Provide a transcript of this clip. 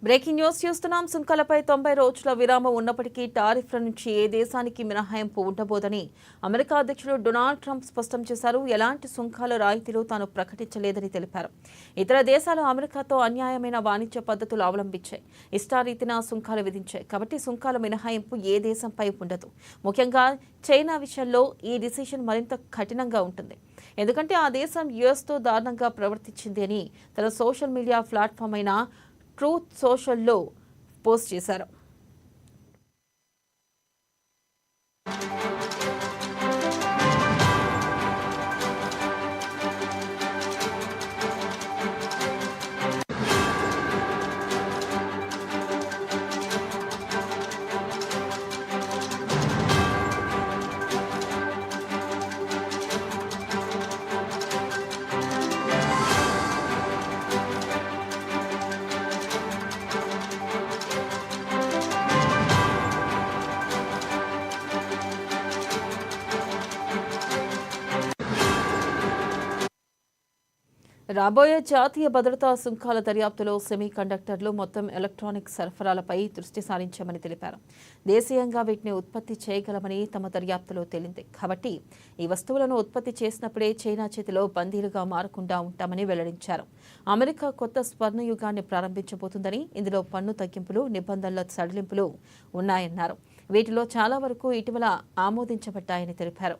Breaking news చూస్తున్నాం. సుంకాలపై 90 రోజుల విరామం ఉన్నప్పటికీ టారిఫ్ల నుంచి ఏ దేశానికి మినహాయింపు ఉండబోదని అమెరికా అధ్యక్షుడు డొనాల్డ్ ట్రంప్ స్పష్టం చేశారు. ఎలాంటి సుంకాల రాయితీలు తాను ప్రకటించలేదని తెలిపారు. ఇతర దేశాలు అమెరికాతో అన్యాయమైన వాణిజ్య పద్ధతులు అవలంబించాయి, ఇష్టారీతిన సుంకాలు విధించాయి. కాబట్టి సుంకాల మినహాయింపు ఏ దేశంపై ఉండదు. ముఖ్యంగా చైనా విషయంలో ఈ డిసిషన్ మరింత కఠినంగా ఉంటుంది. ఎందుకంటే ఆ దేశం యుఎస్తో దారుణంగా ప్రవర్తించింది అని తన సోషల్ మీడియా ప్లాట్ఫామ్ అయిన ట్రూత్ సోషల్లో పోస్ట్ చేశారు. రాబోయే జాతీయ భద్రతా సుంకాల దర్యాప్తులో సెమీ కండక్టర్లు, మొత్తం ఎలక్ట్రానిక్ సరఫరాలపై దృష్టి సారించామని తెలిపారు. దేశీయంగా వీటిని ఉత్పత్తి చేయగలమని తమ దర్యాప్తులో తేలింది. కాబట్టి ఈ వస్తువులను ఉత్పత్తి చేసినప్పుడే చైనా చేతిలో బందీలుగా మారకుండా ఉంటామని వెల్లడించారు. అమెరికా కొత్త స్వర్ణయుగాన్ని ప్రారంభించబోతుందని, ఇందులో పన్ను తగ్గింపులు, నిబంధనల సడలింపులు ఉన్నాయన్నారు. వీటిలో చాలా వరకు ఇటీవల ఆమోదించబడ్డాయని తెలిపారు.